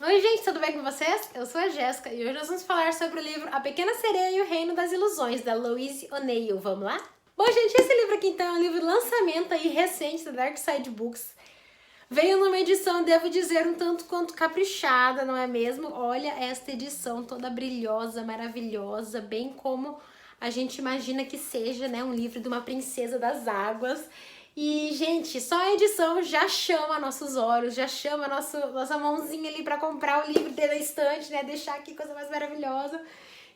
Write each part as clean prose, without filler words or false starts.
Oi gente, tudo bem com vocês? Eu sou a Jéssica e hoje nós vamos falar sobre o livro A Pequena Sereia e o Reino das Ilusões, da Louise O'Neill. Vamos lá? Bom gente, esse livro aqui então é um livro de lançamento aí recente da Dark Side Books. Veio numa edição, devo dizer, um tanto quanto caprichada, não é mesmo? Olha esta edição toda brilhosa, maravilhosa, bem como a gente imagina que seja, né, um livro de uma princesa das águas. E, gente, só a edição já chama nossos olhos, já chama nossa mãozinha ali pra comprar o livro dele na estante, né? Deixar aqui coisa mais maravilhosa.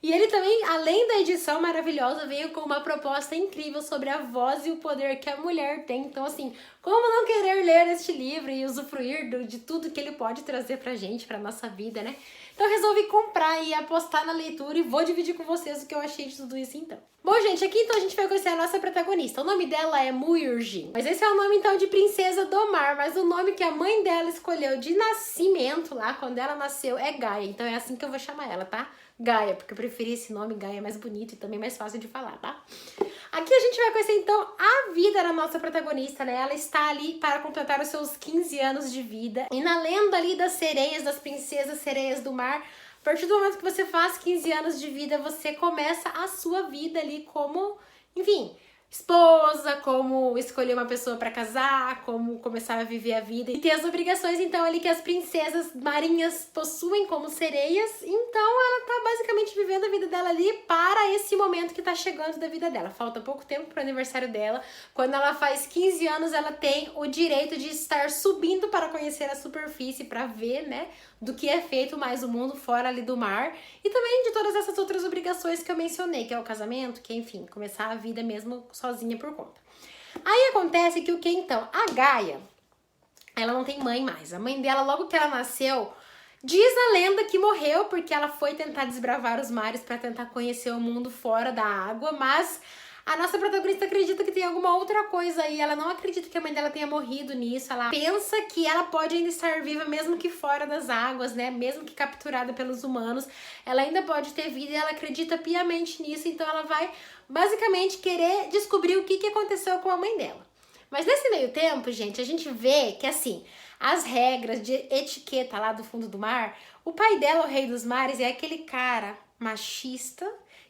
E ele também, além da edição maravilhosa, veio com uma proposta incrível sobre a voz e o poder que a mulher tem. Então, assim, como não querer ler este livro e usufruir de tudo que ele pode trazer pra gente, pra nossa vida, né? Então, eu resolvi comprar e apostar na leitura e vou dividir com vocês o que eu achei de tudo isso, então. Bom, gente, aqui então a gente vai conhecer a nossa protagonista. O nome dela é Muirji, mas esse é o nome então de Princesa do Mar, mas o nome que a mãe dela escolheu de nascimento lá, quando ela nasceu, é Gaia. Então é assim que eu vou chamar ela, tá? Gaia, porque eu preferi esse nome, Gaia é mais bonito e também mais fácil de falar, tá? Aqui a gente vai conhecer então a vida da nossa protagonista, né? Ela está ali para completar os seus 15 anos de vida. E na lenda ali das sereias, das princesas sereias do mar, a partir do momento que você faz 15 anos de vida, você começa a sua vida ali como, enfim, esposa, como escolher uma pessoa para casar, como começar a viver a vida e ter as obrigações então ali que as princesas marinhas possuem como sereias. Então ela tá basicamente vivendo a vida dela ali para esse momento que tá chegando da vida dela. Falta pouco tempo pro aniversário dela. Quando ela faz 15 anos, ela tem o direito de estar subindo para conhecer a superfície, para ver, né, do que é feito mais o mundo fora ali do mar e também de todas essas outras obrigações que eu mencionei, que é o casamento, que enfim, começar a vida mesmo sozinha por conta. Aí acontece que o que então? A Gaia, ela não tem mãe mais. A mãe dela, logo que ela nasceu, diz a lenda que morreu porque ela foi tentar desbravar os mares para tentar conhecer o mundo fora da água, mas a nossa protagonista acredita que tem alguma outra coisa aí. Ela não acredita que a mãe dela tenha morrido nisso. Ela pensa que ela pode ainda estar viva mesmo que fora das águas, né? Mesmo que capturada pelos humanos. Ela ainda pode ter vida e ela acredita piamente nisso. Então ela vai basicamente querer descobrir o que aconteceu com a mãe dela. Mas nesse meio tempo, gente, a gente vê que assim, as regras de etiqueta lá do fundo do mar, o pai dela, o rei dos mares, é aquele cara machista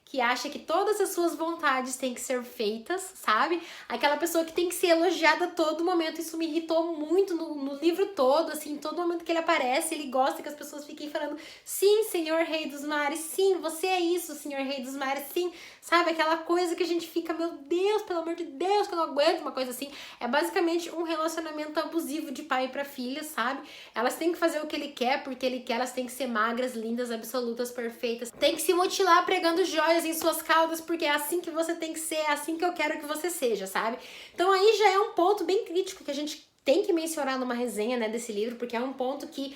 que acha que todas as suas vontades têm que ser feitas, sabe? Aquela pessoa que tem que ser elogiada a todo momento. Isso me irritou muito no livro todo, assim, todo momento que ele aparece, ele gosta que as pessoas fiquem falando: sim, senhor rei dos mares, sim, você é isso, senhor rei dos mares, sim. Sabe? Aquela coisa que a gente fica, meu Deus, pelo amor de Deus, que eu não aguento uma coisa assim. É basicamente um relacionamento abusivo de pai pra filha, sabe? Elas têm que fazer o que ele quer, porque ele quer, elas têm que ser magras, lindas, absolutas, perfeitas. Tem que se mutilar pregando joias em suas caudas, porque é assim que você tem que ser, é assim que eu quero que você seja, sabe? Então aí já é um ponto bem crítico que a gente tem que mencionar numa resenha, né, desse livro, porque é um ponto que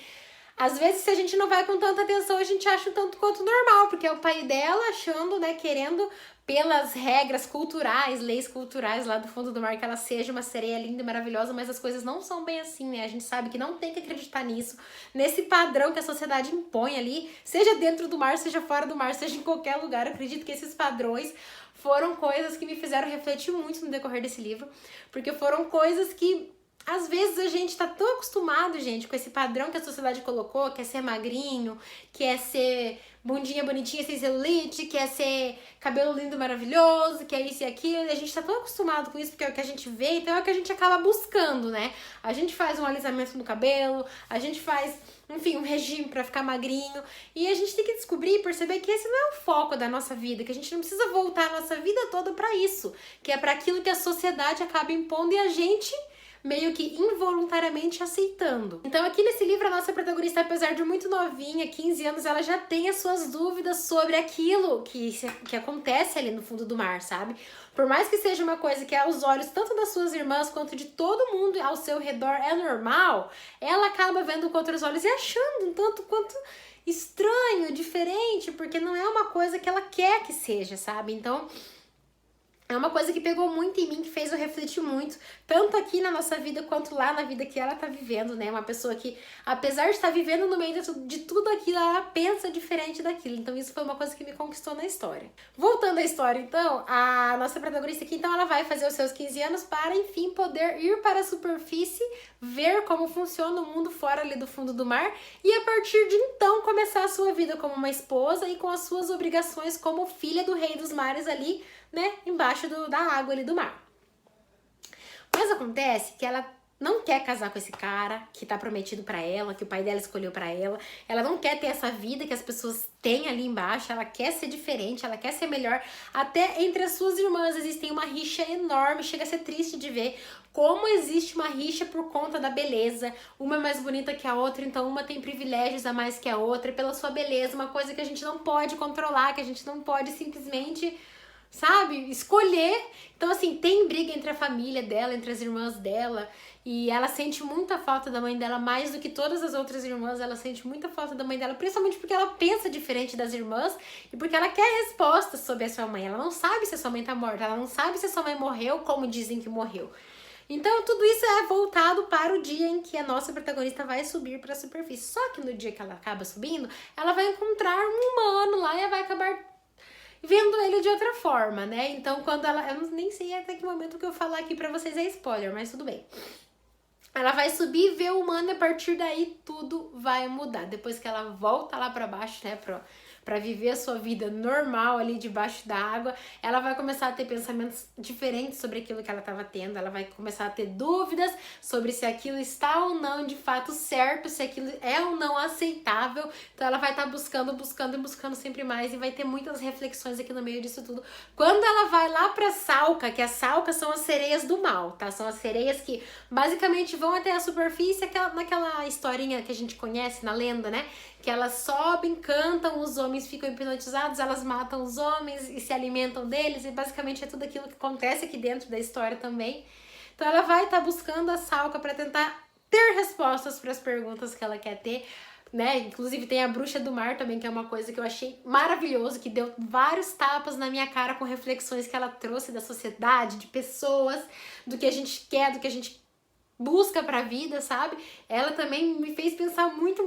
às vezes, se a gente não vai com tanta atenção, a gente acha um tanto quanto normal, porque é o pai dela achando, né, querendo pelas regras culturais, leis culturais lá do fundo do mar, que ela seja uma sereia linda e maravilhosa, mas as coisas não são bem assim, né? A gente sabe que não tem que acreditar nisso, nesse padrão que a sociedade impõe ali, seja dentro do mar, seja fora do mar, seja em qualquer lugar. Eu acredito que esses padrões foram coisas que me fizeram refletir muito no decorrer desse livro, porque foram coisas que às vezes a gente tá tão acostumado, gente, com esse padrão que a sociedade colocou, que é ser magrinho, que é ser bundinha bonitinha sem celulite, que é ser cabelo lindo maravilhoso, que é isso e aquilo, e a gente tá tão acostumado com isso porque é o que a gente vê, então é o que a gente acaba buscando, né? A gente faz um alisamento no cabelo, a gente faz, enfim, um regime pra ficar magrinho, e a gente tem que descobrir e perceber que esse não é o foco da nossa vida, que a gente não precisa voltar a nossa vida toda pra isso, que é pra aquilo que a sociedade acaba impondo e a gente meio que involuntariamente aceitando. Então aqui nesse livro a nossa protagonista, apesar de muito novinha, 15 anos, ela já tem as suas dúvidas sobre aquilo que acontece ali no fundo do mar, sabe? Por mais que seja uma coisa que aos olhos tanto das suas irmãs quanto de todo mundo ao seu redor é normal, ela acaba vendo com outros olhos e achando um tanto quanto estranho, diferente, porque não é uma coisa que ela quer que seja, sabe? Então É uma coisa que pegou muito em mim, que fez eu refletir muito, tanto aqui na nossa vida quanto lá na vida que ela tá vivendo, né? Uma pessoa que, apesar de estar vivendo no meio de tudo aquilo, ela pensa diferente daquilo. Então isso foi uma coisa que me conquistou na história. Voltando à história, então, a nossa protagonista aqui, então, ela vai fazer os seus 15 anos para, enfim, poder ir para a superfície, ver como funciona o mundo fora ali do fundo do mar e, a partir de então, começar a sua vida como uma esposa e com as suas obrigações como filha do rei dos mares ali, né, embaixo da água ali do mar. Mas acontece que ela não quer casar com esse cara que tá prometido pra ela, que o pai dela escolheu pra ela. Ela não quer ter essa vida que as pessoas têm ali embaixo, ela quer ser diferente, ela quer ser melhor. Até entre as suas irmãs existem uma rixa enorme, chega a ser triste de ver como existe uma rixa por conta da beleza. Uma é mais bonita que a outra, então uma tem privilégios a mais que a outra pela sua beleza, uma coisa que a gente não pode controlar, que a gente não pode simplesmente, sabe, escolher. Então, assim, tem briga entre a família dela, entre as irmãs dela, e ela sente muita falta da mãe dela, mais do que todas as outras irmãs. Ela sente muita falta da mãe dela, principalmente porque ela pensa diferente das irmãs e porque ela quer respostas sobre a sua mãe. Ela não sabe se a sua mãe tá morta, ela não sabe se a sua mãe morreu, como dizem que morreu. Então, tudo isso é voltado para o dia em que a nossa protagonista vai subir para a superfície. Só que no dia que ela acaba subindo, ela vai encontrar um humano lá e vai acabar vendo ele de outra forma, né? Então, quando ela... Eu nem sei até que momento que eu falar aqui pra vocês é spoiler, mas tudo bem. Ela vai subir, ver o humano e a partir daí tudo vai mudar. Depois que ela volta lá pra baixo, né? Pra viver a sua vida normal ali debaixo da água, ela vai começar a ter pensamentos diferentes sobre aquilo que ela estava tendo. Ela vai começar a ter dúvidas sobre se aquilo está ou não de fato certo, se aquilo é ou não aceitável. Então ela vai estar buscando sempre mais e vai ter muitas reflexões aqui no meio disso tudo. Quando ela vai lá pra Salca, que as Salcas são as sereias do mal, tá? São as sereias que basicamente vão até a superfície, naquela historinha que a gente conhece na lenda, né? Que elas sobem, cantam, os homens ficam hipnotizados, elas matam os homens e se alimentam deles, e basicamente é tudo aquilo que acontece aqui dentro da história também. Então ela vai estar buscando a Salca para tentar ter respostas para as perguntas que ela quer ter, né? Inclusive tem a Bruxa do Mar também, que é uma coisa que eu achei maravilhoso, que deu vários tapas na minha cara com reflexões que ela trouxe da sociedade, de pessoas, do que a gente quer, do que a gente busca pra vida, sabe? Ela também me fez pensar muito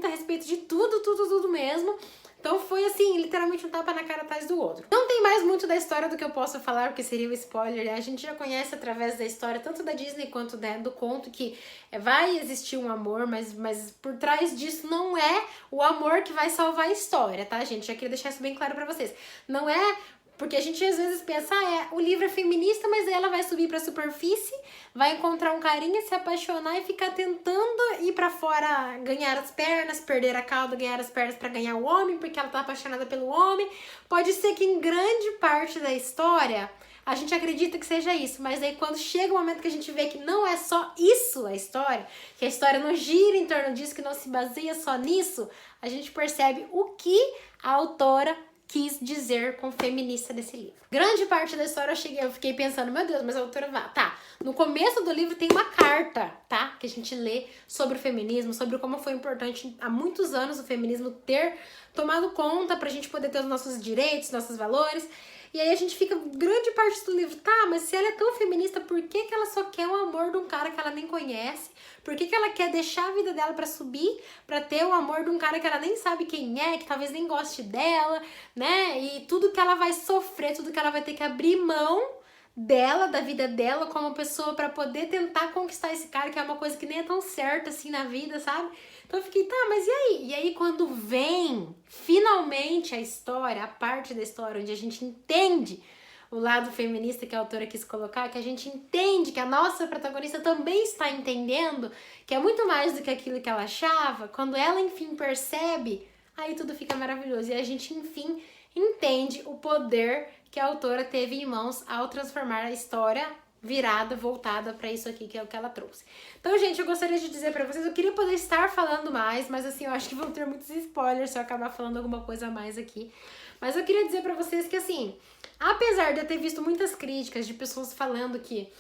a respeito de tudo mesmo. Então foi assim, literalmente um tapa na cara atrás do outro. Não tem mais muito da história do que eu posso falar, porque seria um spoiler, né? A gente já conhece através da história, tanto da Disney quanto do conto, que vai existir um amor, mas por trás disso não é o amor que vai salvar a história, tá, gente? Já queria deixar isso bem claro pra vocês. Não é... Porque a gente às vezes pensa, o livro é feminista, mas ela vai subir pra superfície, vai encontrar um carinha, se apaixonar e ficar tentando ir pra fora, ganhar as pernas, perder a cauda, ganhar as pernas pra ganhar o homem, porque ela tá apaixonada pelo homem. Pode ser que em grande parte da história a gente acredita que seja isso, mas aí quando chega o momento que a gente vê que não é só isso a história, que a história não gira em torno disso, que não se baseia só nisso, a gente percebe o que a autora quis dizer com feminista desse livro. Grande parte da história eu fiquei pensando, meu Deus, mas a autora vai... Tá, no começo do livro tem uma carta, tá? Que a gente lê sobre o feminismo, sobre como foi importante há muitos anos o feminismo ter tomado conta pra gente poder ter os nossos direitos, nossos valores. E aí a gente fica, grande parte do livro, tá, mas se ela é tão feminista, por que ela só quer o amor de um cara que ela nem conhece? Por que ela quer deixar a vida dela pra subir, pra ter o amor de um cara que ela nem sabe quem é, que talvez nem goste dela, né? E tudo que ela vai sofrer, tudo que ela vai ter que abrir mão dela, da vida dela como pessoa pra poder tentar conquistar esse cara, que é uma coisa que nem é tão certa assim na vida, sabe? Então eu fiquei, tá, mas e aí? E aí quando vem finalmente a história, a parte da história onde a gente entende o lado feminista que a autora quis colocar, que a gente entende que a nossa protagonista também está entendendo, que é muito mais do que aquilo que ela achava, quando ela enfim percebe, aí tudo fica maravilhoso. E a gente enfim entende o poder que a autora teve em mãos ao transformar a história virada, voltada pra isso aqui, que é o que ela trouxe. Então, gente, eu gostaria de dizer pra vocês, eu queria poder estar falando mais, mas assim, eu acho que vão ter muitos spoilers se eu acabar falando alguma coisa a mais aqui. Mas eu queria dizer pra vocês que, assim, apesar de eu ter visto muitas críticas de pessoas falando que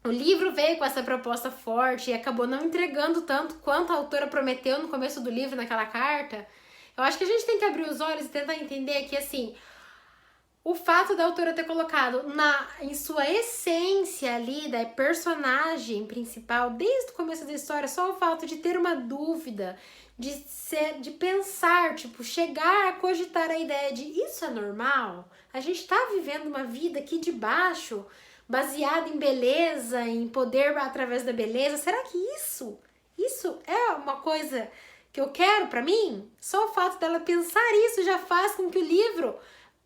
o livro veio com essa proposta forte e acabou não entregando tanto quanto a autora prometeu no começo do livro, naquela carta, eu acho que a gente tem que abrir os olhos e tentar entender que, assim, o fato da autora ter colocado em sua essência ali, da personagem principal, desde o começo da história, só o fato de ter uma dúvida, de pensar, tipo, chegar a cogitar a ideia de isso é normal? A gente tá vivendo uma vida aqui de baixo, baseada em beleza, em poder através da beleza. Será que isso é uma coisa que eu quero pra mim? Só o fato dela pensar isso já faz com que o livro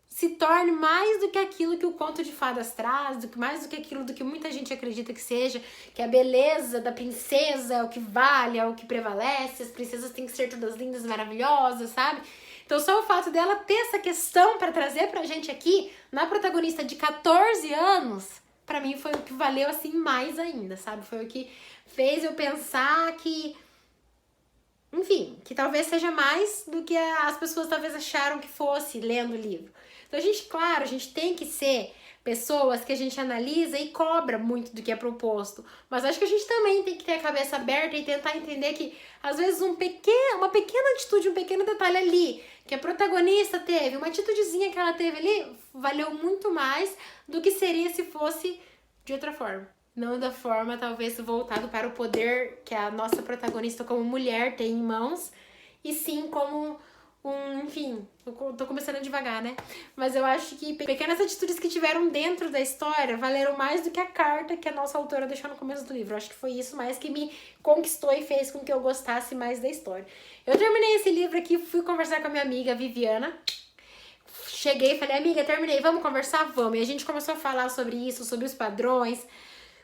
se torne mais do que aquilo que o conto de fadas traz, mais do que aquilo do que muita gente acredita que seja, que a beleza da princesa é o que vale, é o que prevalece, as princesas têm que ser todas lindas e maravilhosas, sabe? Então só o fato dela ter essa questão para trazer pra gente aqui, na protagonista de 14 anos, pra mim foi o que valeu assim mais ainda, sabe? Foi o que fez eu pensar que, enfim, que talvez seja mais do que as pessoas talvez acharam que fosse lendo o livro. Então, a gente tem que ser pessoas que a gente analisa e cobra muito do que é proposto. Mas acho que a gente também tem que ter a cabeça aberta e tentar entender que, às vezes, uma pequena atitude, um pequeno detalhe ali, que a protagonista teve, uma atitudezinha que ela teve ali, valeu muito mais do que seria se fosse de outra forma. Não da forma, talvez, voltado para o poder que a nossa protagonista como mulher tem em mãos, e sim como enfim, eu tô começando devagar, né? Mas eu acho que pequenas atitudes que tiveram dentro da história valeram mais do que a carta que a nossa autora deixou no começo do livro. Eu acho que foi isso mais que me conquistou e fez com que eu gostasse mais da história. Eu terminei esse livro aqui, fui conversar com a minha amiga Viviana. Cheguei e falei, amiga, terminei, vamos conversar? Vamos. E a gente começou a falar sobre isso, sobre os padrões,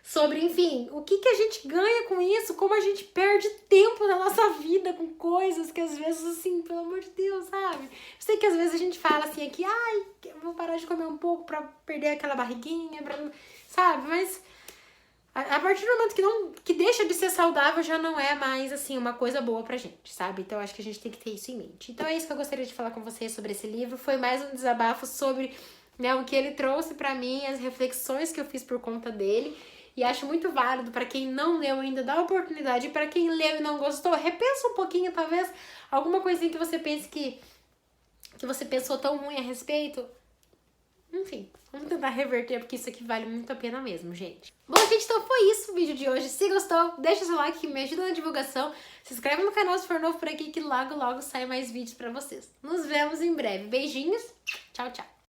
sobre, enfim, o que a gente ganha com isso, como a gente perde tempo na nossa vida com coisas que às vezes, assim, pelo amor de Deus, sabe? Eu sei que às vezes a gente fala assim aqui, ai, eu vou parar de comer um pouco pra perder aquela barriguinha, sabe? Mas a partir do momento que deixa de ser saudável, já não é mais, assim, uma coisa boa pra gente, sabe? Então acho que a gente tem que ter isso em mente. Então é isso que eu gostaria de falar com vocês sobre esse livro. Foi mais um desabafo sobre, né, o que ele trouxe pra mim, as reflexões que eu fiz por conta dele. E acho muito válido para quem não leu ainda, dá oportunidade. E para quem leu e não gostou, repensa um pouquinho, talvez, alguma coisinha que você pense que você pensou tão ruim a respeito. Enfim, vamos tentar reverter, porque isso aqui vale muito a pena mesmo, gente. Bom, gente, então foi isso o vídeo de hoje. Se gostou, deixa seu like que me ajuda na divulgação. Se inscreve no canal se for novo por aqui, que logo, logo sai mais vídeos para vocês. Nos vemos em breve. Beijinhos, tchau, tchau.